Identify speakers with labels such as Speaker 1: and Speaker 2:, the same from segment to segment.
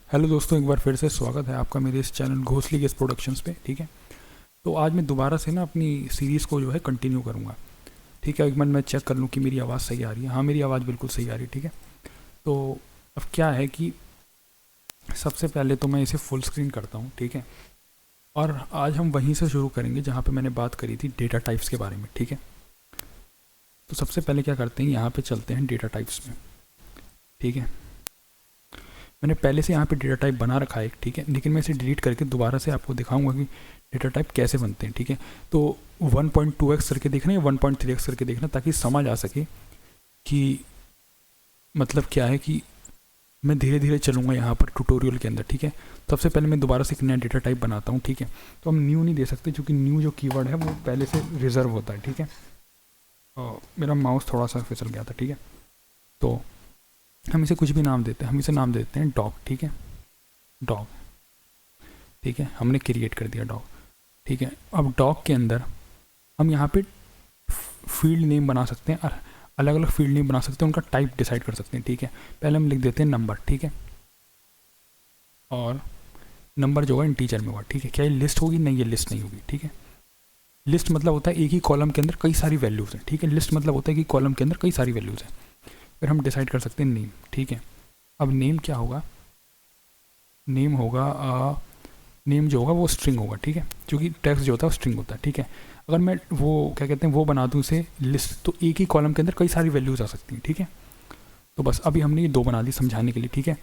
Speaker 1: Hello दोस्तों, एक बार फिर से स्वागत है आपका मेरे इस चैनल घोसली गेस प्रोडक्शंस पे। ठीक है, तो आज मैं दोबारा से ना अपनी सीरीज़ को जो है कंटिन्यू करूँगा। ठीक है, एक मिनट मैं चेक कर लूँ कि मेरी आवाज़ सही आ रही है। हाँ, मेरी आवाज़ बिल्कुल सही आ रही है। ठीक है, तो अब क्या है कि सबसे पहले तो मैं इसे फुल स्क्रीन करता हूँ। ठीक है, और आज हम वहीं से शुरू करेंगे जहाँ पर मैंने बात करी थी डेटा टाइप्स के बारे में। ठीक है, तो सबसे पहले क्या करते हैं, यहाँ पर चलते हैं डेटा टाइप्स में। ठीक है, मैंने पहले से यहाँ पे डेटा टाइप बना रखा है। ठीक है, लेकिन मैं इसे डिलीट करके दोबारा से आपको दिखाऊंगा कि डेटा टाइप कैसे बनते हैं। ठीक है, तो 1.2x करके देखना या 1.3x करके देखना, ताकि समझ आ सके कि मतलब क्या है कि मैं धीरे धीरे चलूँगा यहाँ पर ट्यूटोरियल के अंदर। ठीक है, तो सबसे पहले मैं दोबारा से एक नया डेटा टाइप बनाता हूँ। ठीक है, तो हम न्यू नहीं दे सकते क्योंकि न्यू जो कीवर्ड है वो पहले से रिजर्व होता है। ठीक है, और मेरा माउस थोड़ा सा फिसल गया था। ठीक है, तो हम इसे कुछ भी नाम देते हैं, हम इसे नाम देते हैं डॉग। ठीक है, डॉग। ठीक है, हमने क्रिएट कर दिया डॉग। ठीक है, अब डॉग के अंदर हम यहाँ पे फील्ड नेम बना सकते हैं, और अलग अलग फील्ड नेम बना सकते हैं, उनका टाइप डिसाइड कर सकते हैं। ठीक है, पहले हम लिख देते हैं नंबर। ठीक है, और नंबर जो होगा इंटीजर में होगा। ठीक है, क्या ये लिस्ट होगी? नहीं, ये लिस्ट नहीं होगी। ठीक है, लिस्ट मतलब होता है एक ही कॉलम के अंदर कई सारी वैल्यूज़ हैं। ठीक है, लिस्ट मतलब होता है कि कॉलम के अंदर कई सारी वैल्यूज़ हैं। फिर हम डिसाइड कर सकते हैं नेम। ठीक है, अब नेम क्या होगा? नेम होगा नेम जो होगा वो स्ट्रिंग होगा। ठीक है, क्योंकि टेक्स्ट जो होता है वो स्ट्रिंग होता है। ठीक है, अगर मैं वो क्या कहते हैं वो बना दूँ इसे लिस्ट, तो एक ही कॉलम के अंदर कई सारी वैल्यूज़ आ सकती हैं। ठीक है, तो बस अभी हमने ये दो बना दी समझाने के लिए। ठीक है,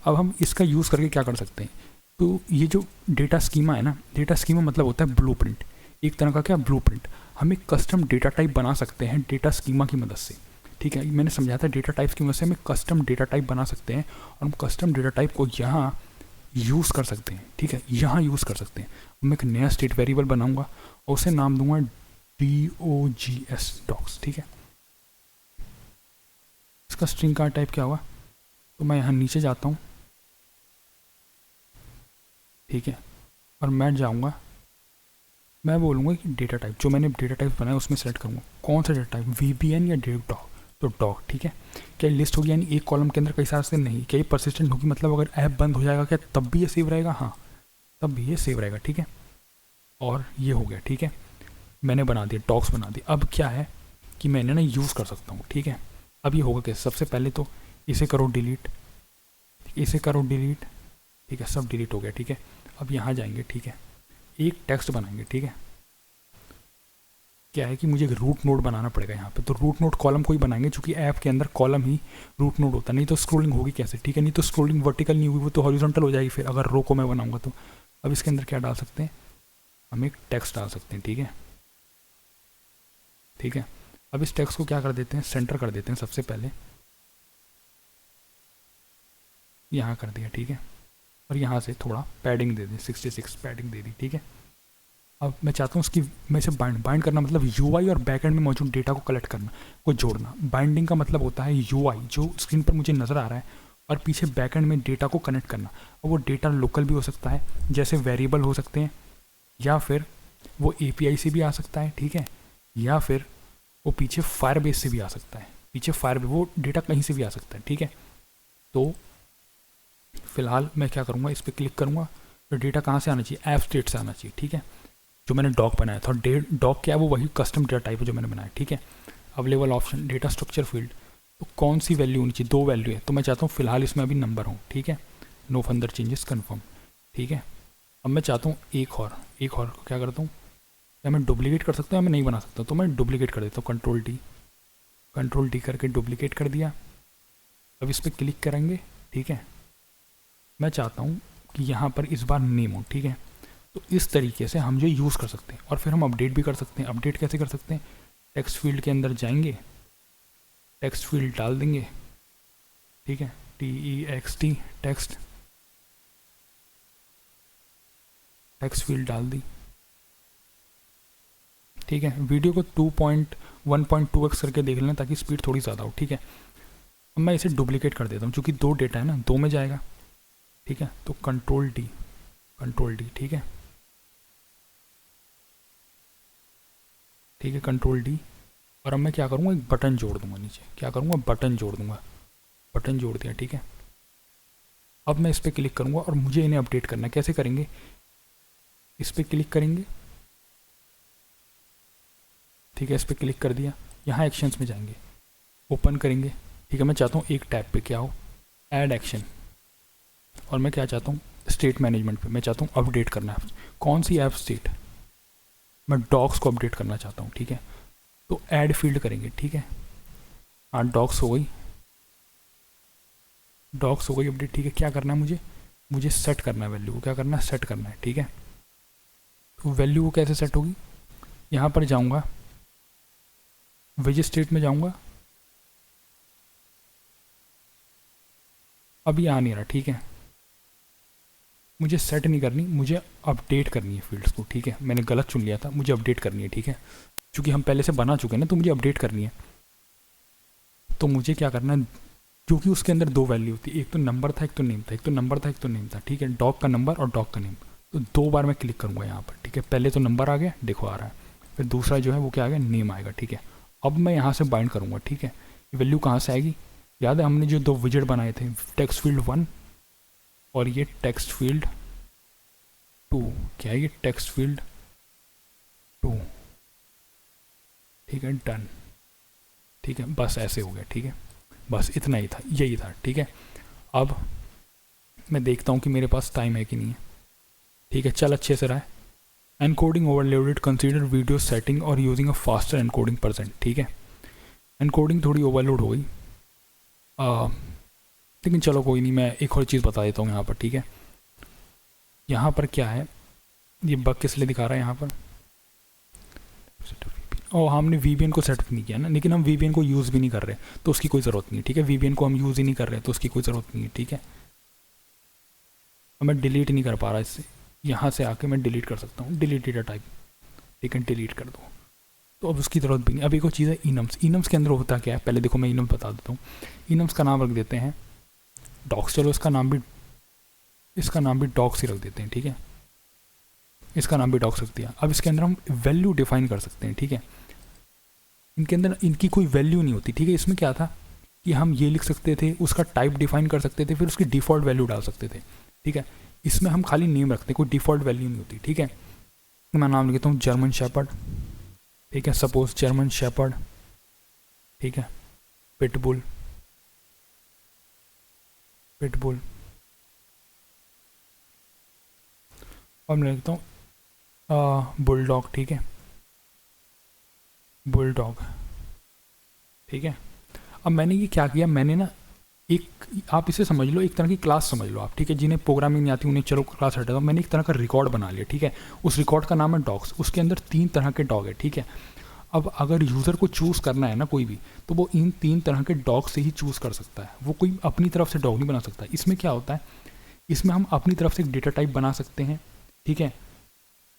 Speaker 1: अब हम इसका यूज़ करके क्या कर सकते हैं, तो ये जो डेटा स्कीमा है ना, डेटा स्कीमा मतलब होता है ब्लूप्रिंट, एक तरह का क्या ब्लूप्रिंट। हम एक कस्टम डेटा टाइप बना सकते हैं डेटा स्कीमा की मदद से। ठीक है, मैंने समझाया था डेटा टाइप्स की मदद से हम एक कस्टम डेटा टाइप बना सकते हैं, और हम कस्टम डेटा टाइप को यहाँ यूज़ कर सकते हैं। ठीक है, यहाँ यूज़ कर सकते हैं। मैं एक नया स्टेट वेरिएबल बनाऊंगा और उसे नाम दूंगा DOGS डॉक्स। ठीक है, इसका स्ट्रिंग का टाइप क्या होगा? तो मैं यहाँ नीचे जाता हूँ। ठीक है, और मैं जाऊँगा, मैं बोलूँगा कि डेटा टाइप जो मैंने डेटा टाइप बनाया उसमें सेलेक्ट करूँगा कौन सा डेटा टाइप, VBN या डेव डॉग। तो डॉग। ठीक है, क्या लिस्ट होगी यानी एक कॉलम के अंदर कई सारे से? नहीं। क्या ये परसिस्टेंट होगी मतलब अगर ऐप बंद हो जाएगा क्या तब भी ये सेव रहेगा? हाँ, तब भी ये सेव रहेगा। ठीक है, और ये हो गया। ठीक है, मैंने बना दिया, डॉग्स बना दिया। अब क्या है कि मैं इन्हें ना यूज़ कर सकता हूँ। ठीक है, अब ये होगा कैसे? सबसे पहले तो इसे करो डिलीट, इसे करो डिलीट। ठीक है, सब डिलीट हो गया। ठीक है, अब यहाँ जाएंगे। ठीक है, एक टेक्स्ट बनाएंगे। ठीक है, क्या है कि मुझे एक रूट नोड बनाना पड़ेगा यहाँ पे, तो रूट नोड कॉलम को ही बनाएंगे क्योंकि ऐप के अंदर कॉलम ही रूट नोड होता है, नहीं तो स्क्रोलिंग होगी कैसे? ठीक है, नहीं तो स्क्रोलिंग वर्टिकल नहीं होगी, वो तो हॉरिजॉन्टल हो जाएगी फिर अगर रो को मैं बनाऊंगा तो। अब इसके अंदर क्या डाल सकते हैं? हम एक टेक्स्ट डाल सकते हैं। ठीक है, ठीक है, अब इस टेक्स्ट को क्या कर देते हैं, सेंटर कर देते हैं सबसे पहले, यहाँ कर दिया। ठीक है, और यहाँ से थोड़ा पैडिंग दे दें, 66 पैडिंग दे दी। ठीक है, अब मैं चाहता हूँ उसकी, मैं इसे बाइंड करना मतलब यूआई और बैकएंड में मौजूद डेटा को कलेक्ट करना, को जोड़ना। बाइंडिंग का मतलब होता है यूआई जो स्क्रीन पर मुझे नज़र आ रहा है, और पीछे बैकएंड में डेटा को कनेक्ट करना। और वो डेटा लोकल भी हो सकता है, जैसे वेरिएबल हो सकते हैं, या फिर वो एपीआई से भी आ सकता है। ठीक है, या फिर वो पीछे फायरबेस से भी आ सकता है, पीछे वो डेटा कहीं से भी आ सकता है। ठीक है, तो फिलहाल मैं क्या करूँगा, इस पर क्लिक करूँगा, तो डेटा कहाँ से आना चाहिए? ऐप स्टेट से आना चाहिए। ठीक है, जो मैंने डॉग बनाया था, डॉग क्या है, वो वही कस्टम डेटा टाइप है जो मैंने बनाया। ठीक है, available option data structure field, तो कौन सी वैल्यू होनी चाहिए? दो वैल्यू है, तो मैं चाहता हूँ फिलहाल इसमें अभी नंबर हो। ठीक है, नो फर्दर चेंजेस कन्फर्म। ठीक है, अब मैं चाहता हूँ एक और क्या करता हूँ, क्या मैं डुप्लीकेट कर सकता हूँ या मैं नहीं बना सकता? तो मैं डुप्लीकेट कर देता हूँ, कंट्रोल डी करके डुप्लीकेट कर दिया। अब इस पर क्लिक करेंगे। ठीक है, मैं चाहता हूँ कि यहाँ पर इस बार नेम हो। ठीक है, तो इस तरीके से हम जो यूज़ कर सकते हैं, और फिर हम अपडेट भी कर सकते हैं। अपडेट कैसे कर सकते हैं? टेक्स्ट फील्ड के अंदर जाएंगे, टेक्स्ट फील्ड डाल देंगे। ठीक है, TEXT टेक्स्ट, टेक्स्ट फील्ड डाल दी। ठीक है, वीडियो को 1.2x करके देख लेना ताकि स्पीड थोड़ी ज़्यादा हो। ठीक है, अब मैं इसे डुप्लीकेट कर देता हूँ क्योंकि दो डेटा है ना, दो में जाएगा। ठीक है, तो कंट्रोल डी, कंट्रोल डी। ठीक है, ठीक है, कंट्रोल डी। और अब मैं क्या करूँगा, एक बटन जोड़ दूंगा नीचे। क्या करूँगा? बटन जोड़ दूंगा, बटन जोड़ दिया। ठीक है, अब मैं इस पर क्लिक करूँगा और मुझे इन्हें अपडेट करना है। कैसे करेंगे, इस पर क्लिक करेंगे, ठीक है, इस पर क्लिक कर दिया, यहाँ एक्शंस में जाएंगे, ओपन करेंगे, ठीक है। मैं चाहता हूँ एक टैब पे क्या हो, ऐड एक्शन, और मैं क्या चाहता हूँ, स्टेट मैनेजमेंट पे मैं चाहता हूँ अपडेट करना है। कौन सी ऐप स्टेट, मैं डॉग्स को अपडेट करना चाहता हूँ, ठीक है। तो ऐड फील्ड करेंगे, ठीक है। हाँ, डॉग्स हो गई, डॉग्स हो गई अपडेट, ठीक है। क्या करना है मुझे सेट करना है वैल्यू को, क्या करना है, सेट करना है, ठीक है। तो वैल्यू को कैसे सेट होगी, यहाँ पर जाऊँगा, वेज स्टेट में जाऊँगा, अभी आ नहीं रहा, ठीक है। मुझे सेट नहीं करनी, मुझे अपडेट करनी है फील्ड्स को, ठीक है। मैंने गलत चुन लिया था, मुझे अपडेट करनी है, ठीक है। क्योंकि हम पहले से बना चुके हैं ना, तो मुझे अपडेट करनी है। तो मुझे क्या करना है, क्योंकि उसके अंदर दो वैल्यू थी, एक तो नंबर था, एक तो नेम था, एक तो नंबर था, एक तो नेम था, ठीक है। डॉग का नंबर और डॉग का नेम, तो दो बार मैं क्लिक करूँगा यहाँ पर, ठीक है। पहले तो नंबर आ गया, देखो आ रहा है, फिर दूसरा जो है वो क्या आ गया, नेम आएगा, ठीक है। अब मैं यहाँ से बाइंड करूँगा, ठीक है। ये वैल्यू कहाँ से आएगी, याद है हमने जो दो विजेट बनाए थे, टेक्स्ट फील्ड 1 और ये टेक्स्ट फील्ड 2, क्या है ये, टेक्स्ट फील्ड 2, ठीक है, डन, ठीक है। बस ऐसे हो गया, ठीक है, बस इतना ही था, यही था, ठीक है। अब मैं देखता हूँ कि मेरे पास टाइम है कि नहीं है, ठीक है। चल अच्छे से रहा है। Encoding overloaded, consider video setting और यूजिंग अ फास्टर एनकोडिंग %, ठीक है। एनकोडिंग थोड़ी ओवरलोड हो गई, लेकिन चलो कोई नहीं, मैं एक और चीज़ बता देता हूँ यहाँ पर, ठीक है। यहाँ पर क्या है, ये बग किस लिए दिखा रहा है यहाँ पर, और हमने VPN को सेटअप नहीं किया ना, लेकिन हम VPN को यूज़ भी नहीं कर रहे, तो उसकी कोई ज़रूरत नहीं है, ठीक है। VPN को हम यूज़ ही नहीं कर रहे, तो उसकी कोई ज़रूरत नहीं है, ठीक है। और मैं डिलीट नहीं कर पा रहा इससे, यहाँ से आके मैं डिलीट कर सकता हूँ, डिलीट डेटा टाइप, ठीक है, डिलीट कर दो। तो अब उसकी ज़रूरत भी नहीं। अब एक और चीज़ है इनम्स, इनम्स के अंदर होता क्या है, पहले देखो मैं इनम्स बता देता हूँ। इनम्स का नाम रख देते हैं डॉग्स, चलो इसका नाम भी डॉग्स ही रख देते हैं, ठीक है। इसका नाम भी डॉग्स रख दिया। अब इसके अंदर हम वैल्यू डिफाइन कर सकते हैं, ठीक है। इनके अंदर इनकी कोई वैल्यू नहीं होती, ठीक है। इसमें क्या था कि हम ये लिख सकते थे, उसका टाइप डिफाइन कर सकते थे, फिर उसकी डिफ़ॉल्ट वैल्यू डाल सकते थे, ठीक है। इसमें हम खाली नेम रखते हैं, कोई डिफ़ॉल्ट वैल्यू नहीं होती, ठीक है। मैं नाम लिखता हूँ जर्मन शेपर्ड, ठीक है, सपोज जर्मन शेपर्ड, ठीक है, पिटबुल, और मैं लिखता हूँ बुलडॉग, ठीक है, बुलडॉग, ठीक है। अब मैंने ये क्या किया, मैंने ना एक, आप इसे समझ लो एक तरह की क्लास समझ लो आप, ठीक है। जिन्हें प्रोग्रामिंग नहीं आती उन्हें चलो क्लास हटा दो, मैंने एक तरह का रिकॉर्ड बना लिया, ठीक है। उस रिकॉर्ड का नाम है डॉग्स, उसके अंदर 3 तरह के डॉग है, ठीक है। अब अगर यूज़र को चूज़ करना है ना कोई भी, तो वो इन 3 तरह के डॉग से ही चूज़ कर सकता है, वो कोई अपनी तरफ से डॉग नहीं बना सकता। इसमें क्या होता है, इसमें हम अपनी तरफ से एक डेटा टाइप बना सकते हैं, ठीक है,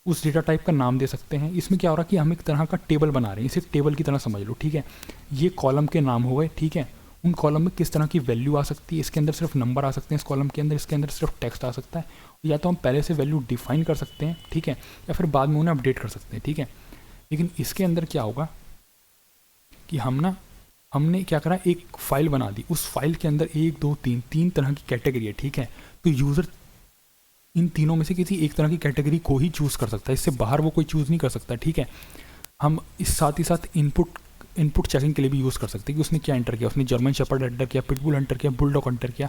Speaker 1: उस डेटा टाइप का नाम दे सकते हैं। इसमें क्या हो रहा है कि हम एक तरह का टेबल बना रहे हैं, इसे टेबल की तरह समझ लो, ठीक है। ये कॉलम के नाम हो गए, ठीक है। उन कॉलम में किस तरह की वैल्यू आ सकती है, इसके अंदर सिर्फ नंबर आ सकते हैं, इस कॉलम के अंदर, इसके अंदर सिर्फ टेक्स्ट आ सकता है। या तो हम पहले से वैल्यू डिफाइन कर सकते हैं, ठीक है, या फिर बाद में उन्हें अपडेट कर सकते हैं, ठीक है। लेकिन इसके अंदर क्या होगा कि हमने क्या करा, एक फाइल बना दी, उस फाइल के अंदर 1 2 3 तरह की कैटेगरी है, ठीक है। तो यूज़र इन तीनों में से किसी एक तरह की कैटेगरी को ही चूज़ कर सकता है, इससे बाहर वो कोई चूज़ नहीं कर सकता, ठीक है। हम इस साथ ही साथ इनपुट चेकिंग के लिए भी यूज़ कर सकते हैं कि उसने क्या एंटर किया, उसने जर्मन शेपर्ड एंटर किया, पिटबुल एंटर किया, बुलडॉग एंटर किया।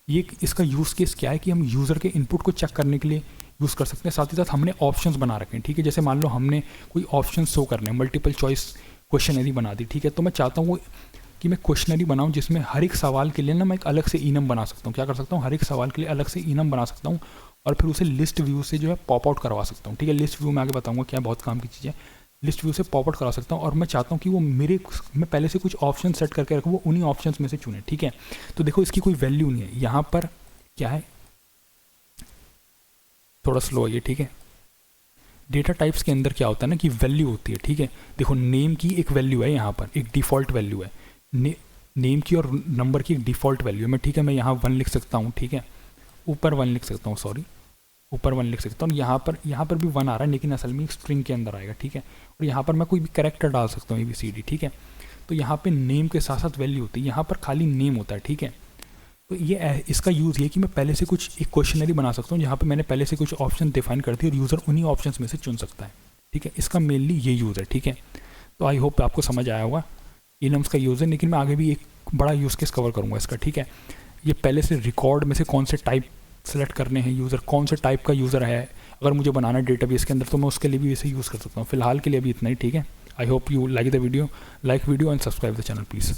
Speaker 1: ये इसका यूज़ केस क्या है कि हम यूज़र के इनपुट को चेक करने के लिए यूज़ कर सकते हैं। साथ ही साथ हमने ऑप्शंस बना रखे हैं, ठीक है। जैसे मान लो हमने कोई ऑप्शन शो करने, मल्टीपल चॉइस क्वेश्चनरी बना दी, ठीक है। तो मैं चाहता हूँ कि मैं क्वेश्चनरी बनाऊँ जिसमें हर एक सवाल के लिए ना मैं एक अलग से इनम बना सकता हूँ। क्या कर सकता हूँ, हर एक सवाल के लिए अलग से इनम बना सकता हूँ, और फिर उसे लिस्ट व्यू से जो है पॉप आउट करवा सकता हूँ, ठीक है। लिस्ट व्यू में आगे बताऊँगा क्या, बहुत काम की चीज़ है। लिस्ट व्यू से पॉप आउट करा सकता हूँ, और मैं चाहता हूँ कि वो मैं पहले से कुछ ऑप्शन सेट करके रखूँ, वो उन्हीं ऑप्शंस में से चुने, ठीक है। तो देखो इसकी कोई वैल्यू नहीं है, यहाँ पर क्या है, थोड़ा स्लो है ये, ठीक है। डेटा टाइप्स के अंदर क्या होता है ना कि वैल्यू होती है, ठीक है। देखो नेम की एक वैल्यू है, यहाँ पर एक डिफ़ॉल्ट वैल्यू है, नेम की और नंबर की एक डिफ़ॉल्ट वैल्यू है। मैं ठीक है, मैं यहाँ 1 लिख सकता हूँ, ठीक है, ऊपर 1 लिख सकता हूँ, सॉरी ऊपर 1 लिख सकता हूँ। यहाँ पर भी 1 आ रहा है, लेकिन असल में एक स्ट्रिंग के अंदर आएगा, ठीक है। और यहाँ पर मैं कोई भी कैरेक्टर डाल सकता हूँ, ABCD, ठीक है। तो यहाँ पे नेम के साथ साथ वैल्यू होती है, यहाँ पर खाली नेम होता है, ठीक है। तो ये इसका यूज़ ये कि मैं पहले से कुछ एक क्वेश्चनरी बना सकता हूँ जहाँ पे मैंने पहले से कुछ ऑप्शन डिफाइन कर दिए और यूज़र उन्हीं ऑप्शंस में से चुन सकता है, ठीक है। इसका मेनली ये यूज़ है, ठीक है। तो आई होप आपको समझ आया होगा इनम्स का यूज़ है, लेकिन मैं आगे भी एक बड़ा यूज़ केस कवर करूँगा इसका, ठीक है। ये पहले से रिकॉर्ड में से कौन से टाइप सेलेक्ट करने हैं, यूज़र कौन से टाइप का यूज़र है, अगर मुझे बनाना है डेटाबेस के अंदर तो मैं उसके लिए भी इसे यूज़ कर सकता हूँ। फिलहाल के लिए अभी इतना ही, ठीक है। I hope you like the video, like video and subscribe the channel please.